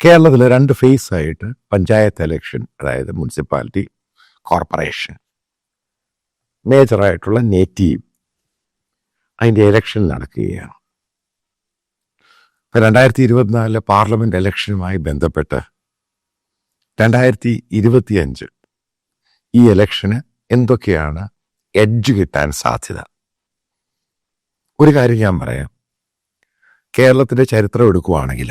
കേരളത്തിൽ 2 ഫേസായിട്ട് പഞ്ചായത്ത് ഇലക്ഷൻ, അതായത് municipality, corporation, മേജറായിട്ടുള്ള native അതിൻ്റെ ഇലക്ഷൻ നടക്കുകയാണ്. 2024 പാർലമെൻറ്റ് ഇലക്ഷനുമായി ബന്ധപ്പെട്ട് 2025 ഈ ഇലക്ഷന് എന്തൊക്കെയാണ് എഡ്ജ് കിട്ടാൻ സാധ്യത? ഒരു കാര്യം ഞാൻ പറയാം. കേരളത്തിൻ്റെ ചരിത്രം എടുക്കുകയാണെങ്കിൽ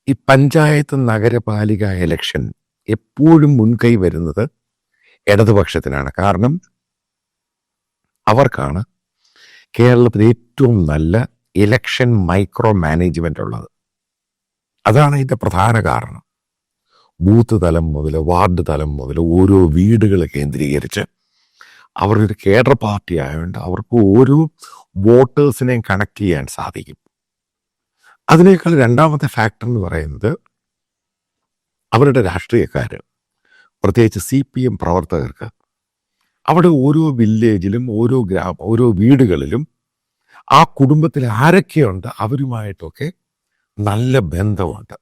ഈ പഞ്ചായത്ത് നഗരപാലിക ഇലക്ഷൻ എപ്പോഴും മുൻകൈ വരുന്നത് ഇടതുപക്ഷത്തിനാണ്. കാരണം അവർക്കാണ് കേരളത്തിൽ ഏറ്റവും നല്ല ഇലക്ഷൻ മൈക്രോ മാനേജ്മെൻ്റ് ഉള്ളത്. അതാണ് ഇതിൻ്റെ പ്രധാന കാരണം. ബൂത്ത് തലം മുതൽ വാർഡ് തലം മുതൽ ഓരോ വീടുകൾ കേന്ദ്രീകരിച്ച് അവരൊരു കേഡർ പാർട്ടി ആയതുകൊണ്ട് അവർക്ക് ഓരോ വോട്ടേഴ്സിനെയും കണക്ട് ചെയ്യാൻ സാധിക്കും. അതിനേക്കാൾ രണ്ടാമത്തെ ഫാക്ടർ എന്ന് പറയുന്നത് അവരുടെ രാഷ്ട്രീയക്കാർ, പ്രത്യേകിച്ച് CPM പ്രവർത്തകർക്ക് അവിടെ ഓരോ വില്ലേജിലും ഓരോ വീടുകളിലും ആ കുടുംബത്തിൽ ആരൊക്കെയുണ്ട് അവരുമായിട്ടൊക്കെ നല്ല ബന്ധമുണ്ട്.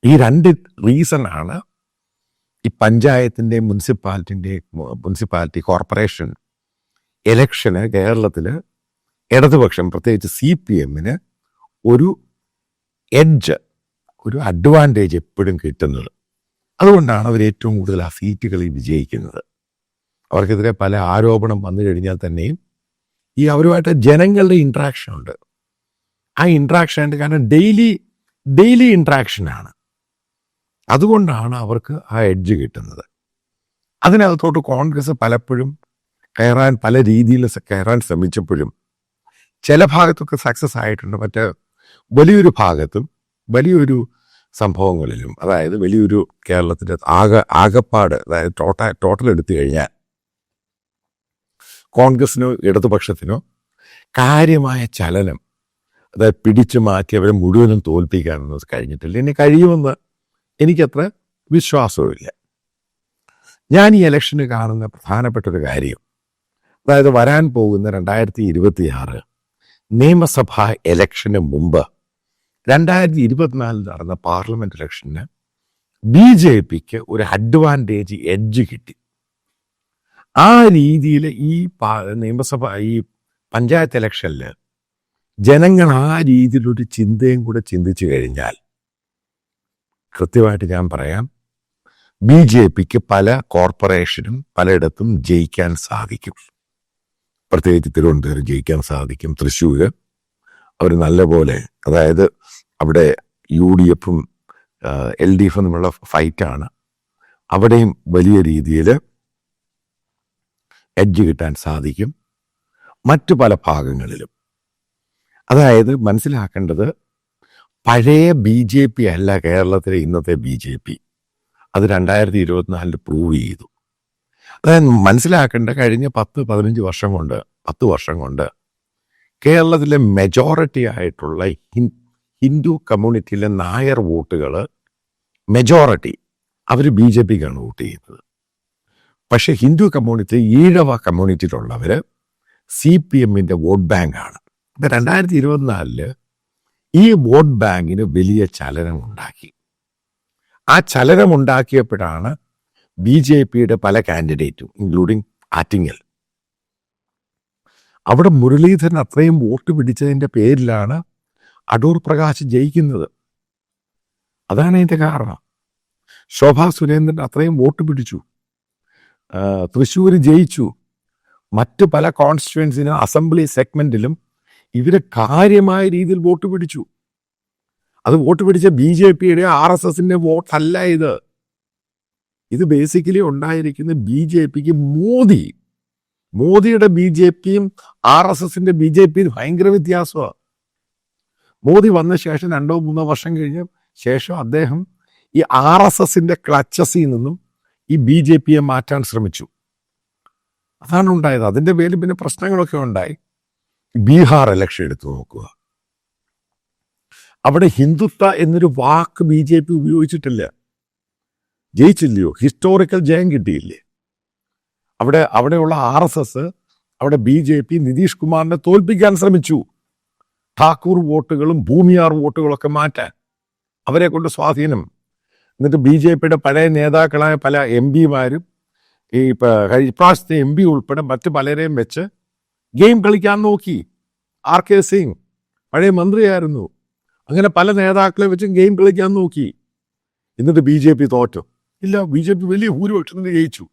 ഈ 2 റീസണാണ് ഈ പഞ്ചായത്തിൻ്റെ മുനിസിപ്പാലിറ്റി കോർപ്പറേഷൻ ഇലക്ഷന് കേരളത്തിൽ ഇടതുപക്ഷം, പ്രത്യേകിച്ച് CPMന് ഒരു എഡ്ജ്, ഒരു അഡ്വാൻറ്റേജ് എപ്പോഴും കിട്ടുന്നത്. അതുകൊണ്ടാണ് അവർ ഏറ്റവും കൂടുതൽ ആ സീറ്റുകളിൽ വിജയിക്കുന്നത്. അവർക്കെതിരെ പല ആരോപണം വന്നു കഴിഞ്ഞാൽ തന്നെയും ഈ അവരുമായിട്ട് ജനങ്ങളുടെ ഇൻട്രാക്ഷൻ ഉണ്ട്. ആ ഇൻട്രാക്ഷൻ ഉണ്ട്, കാരണം ഡെയിലി ഇൻട്രാക്ഷനാണ്. അതുകൊണ്ടാണ് അവർക്ക് ആ എഡ്ജ് കിട്ടുന്നത്. അതിനകത്തോട്ട് കോൺഗ്രസ് പലപ്പോഴും പല രീതിയിൽ കയറാൻ ശ്രമിച്ചപ്പോഴും ചില ഭാഗത്തൊക്കെ സക്സസ് ആയിട്ടുണ്ട്. മറ്റേ വലിയൊരു സംഭവങ്ങളിലും, അതായത് വലിയൊരു കേരളത്തിൻ്റെ ആകപ്പാട്, അതായത് ടോട്ടൽ എടുത്തു കഴിഞ്ഞാൽ കോൺഗ്രസിനോ ഇടതുപക്ഷത്തിനോ കാര്യമായ ചലനം, അതായത് പിടിച്ചു മാറ്റി അവരെ മുഴുവനും തോൽപ്പിക്കാനൊന്നും കഴിഞ്ഞിട്ടില്ല. ഇനി കഴിയുമെന്ന് എനിക്കത്ര വിശ്വാസവുമില്ല. ഞാൻ ഈ ഇലക്ഷന് കാണുന്ന പ്രധാനപ്പെട്ട ഒരു കാര്യം, അതായത് വരാൻ പോകുന്ന 2026 നിയമസഭാ ഇലക്ഷന് മുമ്പ് 2024 നടന്ന പാർലമെന്റ് ഇലക്ഷന് BJPക്ക് ഒരു അഡ്വാൻറ്റേജ് എഡ്ജ് കിട്ടി. ആ രീതിയിൽ ഈ പഞ്ചായത്ത് ഇലക്ഷനിൽ ജനങ്ങൾ ആ രീതിയിലൊരു ചിന്തയും കൂടെ ചിന്തിച്ചു കഴിഞ്ഞാൽ കൃത്യമായിട്ട് ഞാൻ പറയാം, BJPക്ക് പല കോർപ്പറേഷനും പലയിടത്തും ജയിക്കാൻ സാധിക്കും. പ്രത്യേകിച്ച് തിരുവനന്തപുരം ജയിക്കാൻ സാധിക്കും. തൃശ്ശൂർ അവർ നല്ലപോലെ, അതായത് അവിടെ UDFും LDFും തമ്മിലുള്ള ഫൈറ്റാണ്. അവിടെയും വലിയ രീതിയിൽ എഡ്ജ് കിട്ടാൻ സാധിക്കും. മറ്റു പല ഭാഗങ്ങളിലും, അതായത് മനസ്സിലാക്കേണ്ടത് പഴയ BJP അല്ല കേരളത്തിലെ ഇന്നത്തെ BJP. അത് 2024 പ്രൂവ് ചെയ്തു. അതായത് മനസ്സിലാക്കേണ്ട, കഴിഞ്ഞ 10 വർഷം കൊണ്ട് കേരളത്തിലെ മെജോറിറ്റി ആയിട്ടുള്ള ഹിന്ദു കമ്മ്യൂണിറ്റിയിലെ നായർ വോട്ടുകൾ മെജോറിറ്റി അവർ BJPക്കാണ് വോട്ട് ചെയ്യുന്നത്. പക്ഷെ ഹിന്ദു കമ്മ്യൂണിറ്റി, ഈഴവ കമ്മ്യൂണിറ്റിയിലുള്ളവർ CPMൻ്റെ വോട്ട് ബാങ്കാണ്. ഇപ്പം 2024 ഈ വോട്ട് ബാങ്കിന് വലിയ ചലനമുണ്ടാക്കി. ആ ചലനമുണ്ടാക്കിയപ്പോഴാണ് BJPയുടെ പല കാൻഡിഡേറ്റും, ഇൻക്ലൂഡിങ് ആറ്റിങ്ങൽ, അവിടെ മുരളീധരൻ അത്രയും വോട്ട് പിടിച്ചതിൻ്റെ പേരിലാണ് അടൂർ പ്രകാശ് ജയിക്കുന്നത്. അതാണ് അതിൻ്റെ കാരണം. ശോഭാ സുരേന്ദ്രൻ അത്രയും വോട്ട് പിടിച്ചു, തൃശ്ശൂർ ജയിച്ചു. മറ്റ് പല കോൺസ്റ്റിറ്റ്യുവൻസിനും അസംബ്ലി സെഗ്മെന്റിലും ഇവര് കാര്യമായ രീതിയിൽ വോട്ട് പിടിച്ചു. അത് വോട്ട് പിടിച്ച BJPയുടെ RSSന്റെ വോട്ടല്ല ഇത് ബേസിക്കലി ഉണ്ടായിരിക്കുന്ന BJPക്ക് മോദിയുടെ BJPയും RSSന്റെ BJPയും ഭയങ്കര വ്യത്യാസമാണ്. മോദി വന്ന ശേഷം 2-3 വർഷം കഴിഞ്ഞ ശേഷം അദ്ദേഹം ഈ RSSന്റെ ക്ലച്ചസിൽ നിന്നും ഈ BJPയെ മാറ്റാൻ ശ്രമിച്ചു. അതാണ് ഉണ്ടായത്. അതിൻ്റെ പേരിൽ പിന്നെ പ്രശ്നങ്ങളൊക്കെ ഉണ്ടായി. ബീഹാർ ഇലക്ഷൻ എടുത്തു നോക്കുക. അവിടെ ഹിന്ദുത്വ എന്നൊരു വാക്ക് BJP ഉപയോഗിച്ചിട്ടില്ല. ജയിച്ചില്ലയോ? ഹിസ്റ്റോറിക്കൽ ജയം കിട്ടിയില്ലേ? അവിടെയുള്ള RSS അവിടെ BJP നിതീഷ് കുമാറിനെ തോൽപ്പിക്കാൻ ശ്രമിച്ചു. ഠാക്കൂർ വോട്ടുകളും ഭൂമിയാർ വോട്ടുകളൊക്കെ മാറ്റാൻ അവരെ കൊണ്ട് സ്വാധീനം. എന്നിട്ട് BJPയുടെ പഴയ നേതാക്കളായ പല MP-മാരും ഈ ഇപ്രാവശ്യത്തെ MP ഉൾപ്പെടെ മറ്റ് പലരെയും വെച്ച് ഗെയിം കളിക്കാൻ നോക്കി. RK സിംഗ് പഴയ മന്ത്രിയായിരുന്നു. അങ്ങനെ പല നേതാക്കളെ വെച്ച് ഗെയിം കളിക്കാൻ നോക്കി. എന്നിട്ട് BJP തോറ്റു? ഇല്ല, BJP വലിയ ഭൂരിപക്ഷത്തിന് ജയിച്ചു.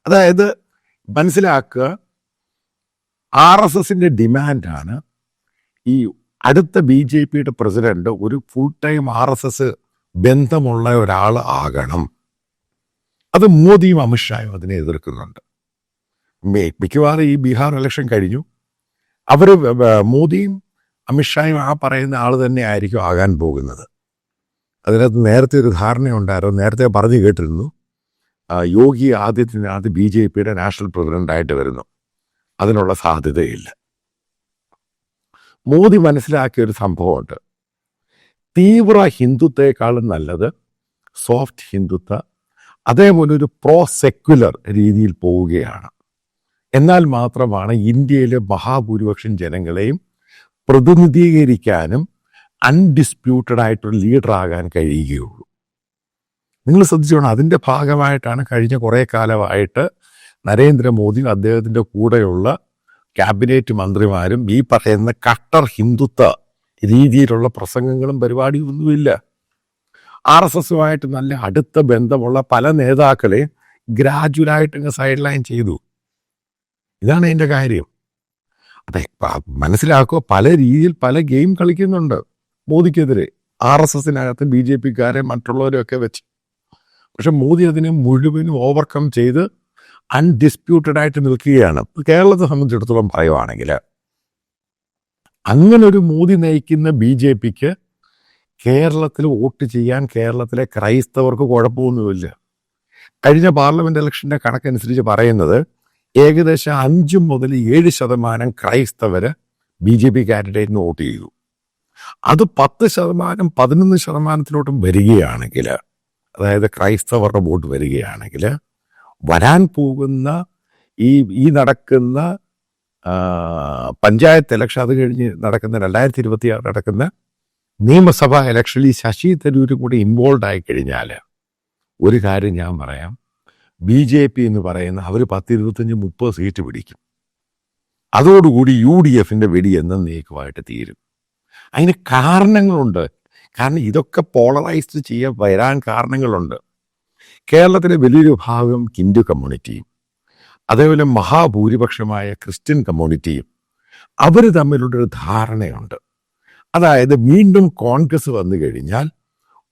അതായത് മനസ്സിലാക്കുക, RSSന്റെ ഡിമാൻഡാണ് ഈ അടുത്ത BJPയുടെ പ്രസിഡന്റ് ഒരു ഫുൾ ടൈം RSS ബന്ധമുള്ള ഒരാൾ ആകണം. അത് മോദിയും അമിത്ഷായും അതിനെ എതിർക്കുന്നുണ്ട്. മിക്കവാറും ഈ ബീഹാർ ഇലക്ഷൻ കഴിഞ്ഞു, അവർ മോദിയും അമിത്ഷായും ആ പറയുന്ന ആൾ തന്നെ ആയിരിക്കും ആകാൻ പോകുന്നത്. അതിനകത്ത് നേരത്തെ ഒരു ധാരണയുണ്ടായിരുന്നു, നേരത്തെ പറഞ്ഞു കേട്ടിരുന്നു, യോഗി ആദിത്യനാഥ് BJPയുടെ നാഷണൽ പ്രസിഡന്റായിട്ട് വരുന്നു. അതിനുള്ള സാധ്യതയില്ല. മോദി മനസ്സിലാക്കിയ ഒരു സംഭവമുണ്ട്, തീവ്ര ഹിന്ദുത്വത്തെക്കാളും നല്ലത് സോഫ്റ്റ് ഹിന്ദുത്വ, അതേപോലെ ഒരു പ്രോ സെക്യുലർ രീതിയിൽ പോവുകയാണ്. എന്നാൽ മാത്രമാണ് ഇന്ത്യയിലെ മഹാഭൂരിപക്ഷം ജനങ്ങളെയും പ്രതിനിധീകരിക്കാനും അൺഡിസ്പ്യൂട്ടഡ് ആയിട്ടൊരു ലീഡറാകാൻ കഴിയുകയുള്ളൂ. നിങ്ങൾ ശ്രദ്ധിച്ചോണം, അതിൻ്റെ ഭാഗമായിട്ടാണ് കഴിഞ്ഞ കുറേ കാലമായിട്ട് നരേന്ദ്രമോദിയും അദ്ദേഹത്തിൻ്റെ കൂടെയുള്ള ക്യാബിനറ്റ് മന്ത്രിമാരും ഈ പറയുന്ന കട്ടർ ഹിന്ദുത്വ രീതിയിലുള്ള പ്രസംഗങ്ങളും പരിപാടിയൊന്നുമില്ല. RSSുമായിട്ട് നല്ല അടുത്ത ബന്ധമുള്ള പല നേതാക്കളെ ഗ്രാജുവലായിട്ട് സൈഡ് ലൈൻ ചെയ്തു. ഇതാണ് അതിൻ്റെ കാര്യം. അതെ, മനസ്സിലാക്കുക, പല രീതിയിൽ പല ഗെയിം കളിക്കുന്നുണ്ട് മോദിക്കെതിരെ, RSSനകത്ത് BJPക്കാരെ മറ്റുള്ളവരെയൊക്കെ വെച്ച്. പക്ഷെ മോദി അതിനെ മുഴുവനും ഓവർകം ചെയ്ത് അൺഡിസ്പ്യൂട്ടഡ് ആയിട്ട് നിൽക്കുകയാണ്. കേരളത്തെ സംബന്ധിച്ചിടത്തോളം പറയുവാണെങ്കിൽ, അങ്ങനൊരു മോദി നയിക്കുന്ന BJPക്ക് കേരളത്തിൽ വോട്ട് ചെയ്യാൻ കേരളത്തിലെ ക്രൈസ്തവർക്ക് കുഴപ്പമൊന്നുമില്ല. കഴിഞ്ഞ പാർലമെന്റ് ഇലക്ഷന്റെ കണക്കനുസരിച്ച് പറയുന്നത് ഏകദേശം 5 മുതൽ 7% ക്രൈസ്തവര് BJP കാൻഡിഡേറ്റിന് വോട്ട് ചെയ്തു. അത് 10%, 11%-ത്തിലോട്ടും വരികയാണെങ്കിൽ, അതായത് ക്രൈസ്തവരുടെ വോട്ട് വരികയാണെങ്കിൽ, വരാൻ പോകുന്ന ഈ നടക്കുന്ന പഞ്ചായത്ത് ഇലക്ഷൻ, അത് കഴിഞ്ഞ് നടക്കുന്ന 2026 നടക്കുന്ന നിയമസഭാ ഇലക്ഷനിൽ ശശി തരൂരും കൂടി ഇൻവോൾവ് ആയി കഴിഞ്ഞാൽ ഒരു കാര്യം ഞാൻ പറയാം, BJP എന്ന് പറയുന്ന അവർ 10-25-30 സീറ്റ് പിടിക്കും. അതോടുകൂടി UDFന്റെ വെടി എന്നേക്കുമായിട്ട് തീരും. അതിന് കാരണങ്ങളുണ്ട്. കാരണം ഇതൊക്കെ പോളറൈസ്ഡ് ചെയ്യാൻ വരാൻ കാരണങ്ങളുണ്ട്. കേരളത്തിലെ വലിയൊരു ഭാഗം ഹിന്ദു കമ്മ്യൂണിറ്റിയും അതേപോലെ മഹാഭൂരിപക്ഷമായ ക്രിസ്ത്യൻ കമ്മ്യൂണിറ്റിയും അവർ തമ്മിലുള്ളൊരു ധാരണയുണ്ട്. അതായത് വീണ്ടും കോൺഗ്രസ് വന്നു കഴിഞ്ഞാൽ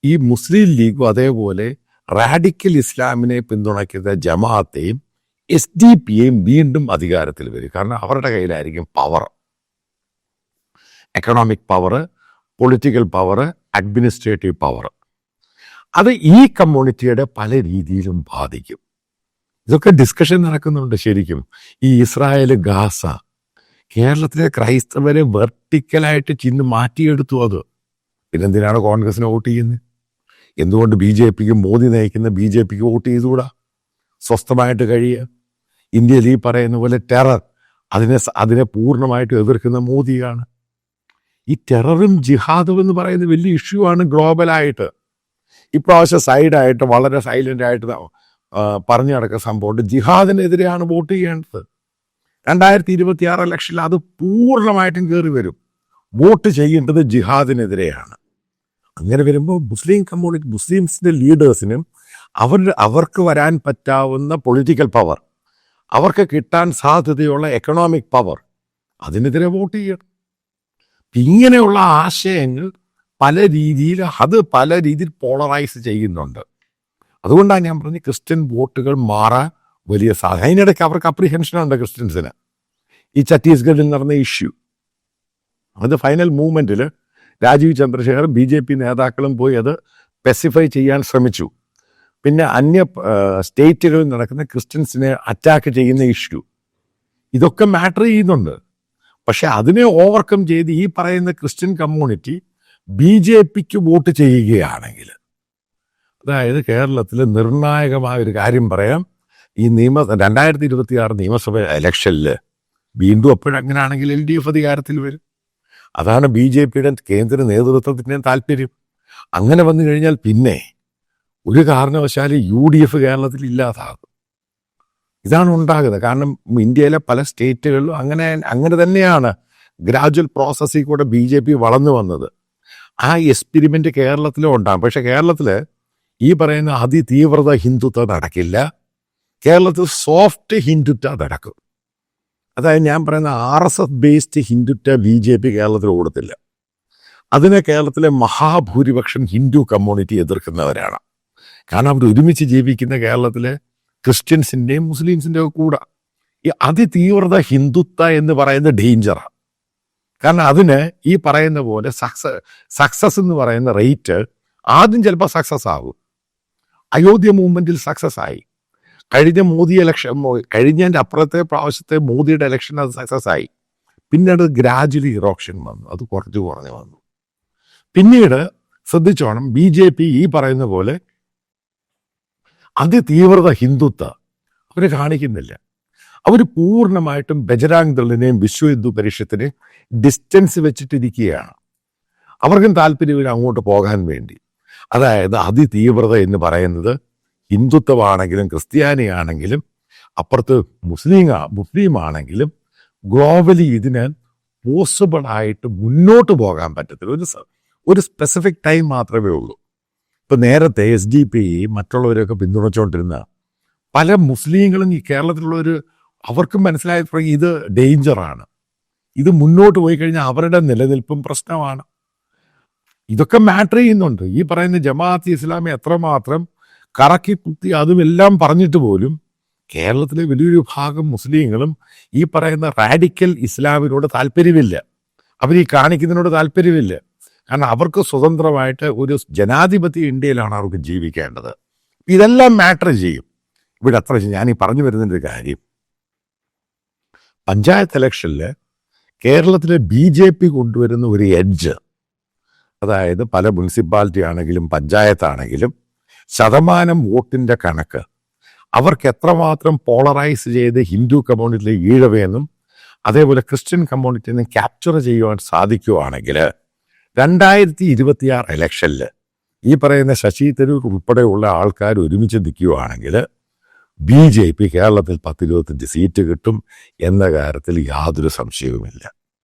ഈ മുസ്ലിം ലീഗും അതേപോലെ റാഡിക്കൽ ഇസ്ലാമിനെ പിന്തുണയ്ക്കുന്ന ജമാഅത്തെയും SDP-യെയും വീണ്ടും അധികാരത്തിൽ വരും. കാരണം അവരുടെ കയ്യിലായിരിക്കും power, economic power, political power, administrative power. അത് ഈ കമ്മ്യൂണിറ്റിയുടെ പല രീതിയിലും ബാധിക്കും. ഇതൊക്കെ ഡിസ്കഷൻ നടക്കുന്നുണ്ട്. ശരിക്കും ഈ ഇസ്രായേൽ, ഗാസ, കേരളത്തിലെ ക്രൈസ്തവരെ വെർട്ടിക്കലായിട്ട് ചിന്ന് മാറ്റിയെടുത്തു. അത് പിന്നെന്തിനാണ് കോൺഗ്രസിന് വോട്ട് ചെയ്യുന്നത്? എന്തുകൊണ്ട് BJPക്ക്, മോദി നയിക്കുന്ന BJPക്ക് വോട്ട് ചെയ്തുകൂടാ? സ്വസ്ഥമായിട്ട് കഴിയുക. ഇന്ത്യയിൽ ഈ പറയുന്ന പോലെ ടെറർ, അതിനെ പൂർണ്ണമായിട്ട് എതിർക്കുന്ന മോദിയാണ്. ഈ ടെററും ജിഹാദും എന്ന് പറയുന്ന വലിയ ഇഷ്യൂ ആണ് ഗ്ലോബലായിട്ട്. ഇപ്രാവശ്യം സൈഡായിട്ട് വളരെ സൈലൻ്റ് ആയിട്ട് പറഞ്ഞു നടക്കുന്ന സംഭവമുണ്ട്. ജിഹാദിനെതിരെയാണ് വോട്ട് ചെയ്യേണ്ടത്. 2026 ഇലക്ഷനിൽ അത് പൂർണ്ണമായിട്ടും കയറി വരും. വോട്ട് ചെയ്യേണ്ടത് ജിഹാദിനെതിരെയാണ്. അങ്ങനെ വരുമ്പോൾ മുസ്ലിം കമ്മ്യൂണിറ്റി, മുസ്ലിംസിൻ്റെ ലീഡേഴ്സിനും അവർക്ക് വരാൻ പറ്റാവുന്ന പൊളിറ്റിക്കൽ പവർ, അവർക്ക് കിട്ടാൻ സാധ്യതയുള്ള എക്കണോമിക് പവർ, അതിനെതിരെ വോട്ട് ചെയ്യണം. ഇങ്ങനെയുള്ള ആശയങ്ങൾ പല രീതിയിൽ പോളറൈസ് ചെയ്യുന്നുണ്ട്. അതുകൊണ്ടാണ് ഞാൻ പറഞ്ഞത് ക്രിസ്ത്യൻ വോട്ടുകൾ മാറാൻ വലിയ സാധ്യത. അതിനിടയ്ക്ക് അവർക്ക് അപ്രിഹെൻഷനുണ്ട് ക്രിസ്ത്യൻസിന്. ഈ ഛത്തീസ്ഗഡിൽ നടന്ന ഇഷ്യൂ, അത് ഫൈനൽ മൂവ്മെൻറ്റിൽ രാജീവ് ചന്ദ്രശേഖർ BJP നേതാക്കളും പോയി അത് സ്പെസിഫൈ ചെയ്യാൻ ശ്രമിച്ചു. പിന്നെ അന്യ സ്റ്റേറ്റുകളിൽ നടക്കുന്ന ക്രിസ്ത്യൻസിനെ അറ്റാക്ക് ചെയ്യുന്ന ഇഷ്യൂ, ഇതൊക്കെ മാറ്റർ ചെയ്യുന്നുണ്ട്. പക്ഷെ അതിനെ ഓവർകം ചെയ്ത് ഈ പറയുന്ന ക്രിസ്ത്യൻ കമ്മ്യൂണിറ്റി BJPക്ക് വോട്ട് ചെയ്യുകയാണെങ്കിൽ, അതായത് കേരളത്തിൽ നിർണായകമായ ഒരു കാര്യം പറയാം, ഈ 2026 നിയമസഭ ഇലക്ഷനിൽ വീണ്ടും അപ്പോഴങ്ങനാണെങ്കിൽ LDF അധികാരത്തിൽ വരും. അതാണ് BJP-യുടെ കേന്ദ്ര നേതൃത്വത്തിൻ്റെ താല്പര്യം. അങ്ങനെ വന്നു കഴിഞ്ഞാൽ പിന്നെ ഒരു കാരണവശാലും UDF കേരളത്തിൽ ഇല്ലാതാകും. ഇതാണ് ഉണ്ടാകുന്നത്. കാരണം ഇന്ത്യയിലെ പല സ്റ്റേറ്റുകളിലും അങ്ങനെ തന്നെയാണ് ഗ്രാജുവൽ പ്രോസസ്സിൽ കൂടെ BJP വളർന്നു വന്നത്. ആ എക്സ്പെരിമെൻ്റ് കേരളത്തിലും ഉണ്ടാകും. പക്ഷെ കേരളത്തിൽ ഈ പറയുന്ന അതിതീവ്രത ഹിന്ദുത്വം നടക്കില്ല. കേരളത്തിൽ സോഫ്റ്റ് ഹിന്ദുത്വ നടക്കും. അതായത് ഞാൻ പറയുന്ന RSS ബേസ്ഡ് ഹിന്ദുത്വ BJP കേരളത്തിൽ ഓടത്തില്ല. അതിനെ കേരളത്തിലെ മഹാഭൂരിപക്ഷം ഹിന്ദു കമ്മ്യൂണിറ്റി എതിർക്കുന്നവരാണ്. കാരണം അവർ ഒരുമിച്ച് ജീവിക്കുന്ന കേരളത്തിലെ ക്രിസ്ത്യൻസിൻ്റെയും മുസ്ലിംസിൻ്റെയും കൂടെ ഈ അതിതീവ്രത ഹിന്ദുത്വ എന്ന് പറയുന്ന ഡേഞ്ചറാണ്. കാരണം അതിന് ഈ പറയുന്ന പോലെ സക്സസ് എന്ന് പറയുന്ന റേറ്റ് ആദ്യം ചിലപ്പോൾ സക്സസ് ആകും. അയോധ്യ മൂവ്മെൻറ്റിൽ സക്സസ് ആയി. കഴിഞ്ഞ മോദി ഇലക്ഷൻ കഴിഞ്ഞതിൻ്റെ അപ്പുറത്തെ പ്രാവശ്യത്തെ മോദിയുടെ ഇലക്ഷൻ അത് സക്സസ് ആയി. പിന്നീട് ഗ്രാജുവലി ഇറോപ്ഷൻ വന്നു. അത് കുറഞ്ഞു വന്നു. പിന്നീട് ശ്രദ്ധിച്ചോണം, BJP ഈ പറയുന്ന പോലെ അതിതീവ്രത ഹിന്ദുത്വ അവർ കാണിക്കുന്നില്ല. അവർ പൂർണ്ണമായിട്ടും ബജരാങ് ദളിനെയും വിശ്വ ഹിന്ദു പരിഷത്തിനെയും ഡിസ്റ്റൻസ് വെച്ചിട്ടിരിക്കുകയാണ്. അവർക്കും താല്പര്യമില്ല അങ്ങോട്ട് പോകാൻ വേണ്ടി. അതായത് അതിതീവ്രത എന്ന് പറയുന്നത് ഹിന്ദുത്വമാണെങ്കിലും ക്രിസ്ത്യാനിയാണെങ്കിലും അപ്പുറത്ത് മുസ്ലിം ആണെങ്കിലും ഗ്ലോബലി ഇതിന് പോസിബിളായിട്ട് മുന്നോട്ട് പോകാൻ പറ്റത്തില്ല. ഒരു സ്പെസിഫിക് ടൈം മാത്രമേ ഉള്ളൂ. ഇപ്പം നേരത്തെ SDP മറ്റുള്ളവരൊക്കെ പിന്തുണച്ചുകൊണ്ടിരുന്ന പല മുസ്ലിങ്ങളും ഈ കേരളത്തിലുള്ളവർ അവർക്കും മനസ്സിലായപ്പോൾ ഇത് ഡേഞ്ചറാണ്, ഇത് മുന്നോട്ട് പോയി കഴിഞ്ഞാൽ അവരുടെ നിലനിൽപ്പും പ്രശ്നമാണ്. ഇതൊക്കെ മാറ്റർ ചെയ്യുന്നുണ്ട്. ഈ പറയുന്ന ജമാഅത്ത് ഇസ്ലാമി എത്രമാത്രം കറക്കി കുത്തി അതുമെല്ലാം പറഞ്ഞിട്ട് പോലും കേരളത്തിലെ വലിയൊരു ഭാഗം മുസ്ലിങ്ങളും ഈ പറയുന്ന റാഡിക്കൽ ഇസ്ലാമിനോട് താല്പര്യമില്ല. അവർ ഈ കാണിക്കുന്നതിനോട് താല്പര്യമില്ല. കാരണം അവർക്ക് സ്വതന്ത്രമായിട്ട് ഒരു ജനാധിപത്യ ഇന്ത്യയിലാണ് അവർക്ക് ജീവിക്കേണ്ടത്. ഇതെല്ലാം മാറ്റർ ചെയ്യും. ഇവിടെ അത്ര ഞാൻ ഈ പറഞ്ഞു വരുന്നൊരു കാര്യം, പഞ്ചായത്ത് ഇലക്ഷനിൽ കേരളത്തിലെ BJP കൊണ്ടുവരുന്ന ഒരു എഡ്ജ്, അതായത് പല മുനിസിപ്പാലിറ്റി ആണെങ്കിലും പഞ്ചായത്താണെങ്കിലും ശതമാനം വോട്ടിൻ്റെ കണക്ക് അവർക്ക് എത്രമാത്രം പോളറൈസ് ചെയ്ത് ഹിന്ദു കമ്മ്യൂണിറ്റിയിലെ ഈഴവയെന്നും അതേപോലെ ക്രിസ്ത്യൻ കമ്മ്യൂണിറ്റിയെന്നും ക്യാപ്ചർ ചെയ്യുവാൻ സാധിക്കുകയാണെങ്കിൽ 2026 ഇലക്ഷനിൽ ഈ പറയുന്ന ശശി തരൂർ ഉൾപ്പെടെയുള്ള ആൾക്കാർ ഒരുമിച്ച് നിൽക്കുകയാണെങ്കിൽ BJP കേരളത്തിൽ 10-25 സീറ്റ് കിട്ടും എന്ന കാര്യത്തിൽ യാതൊരു സംശയവുമില്ല.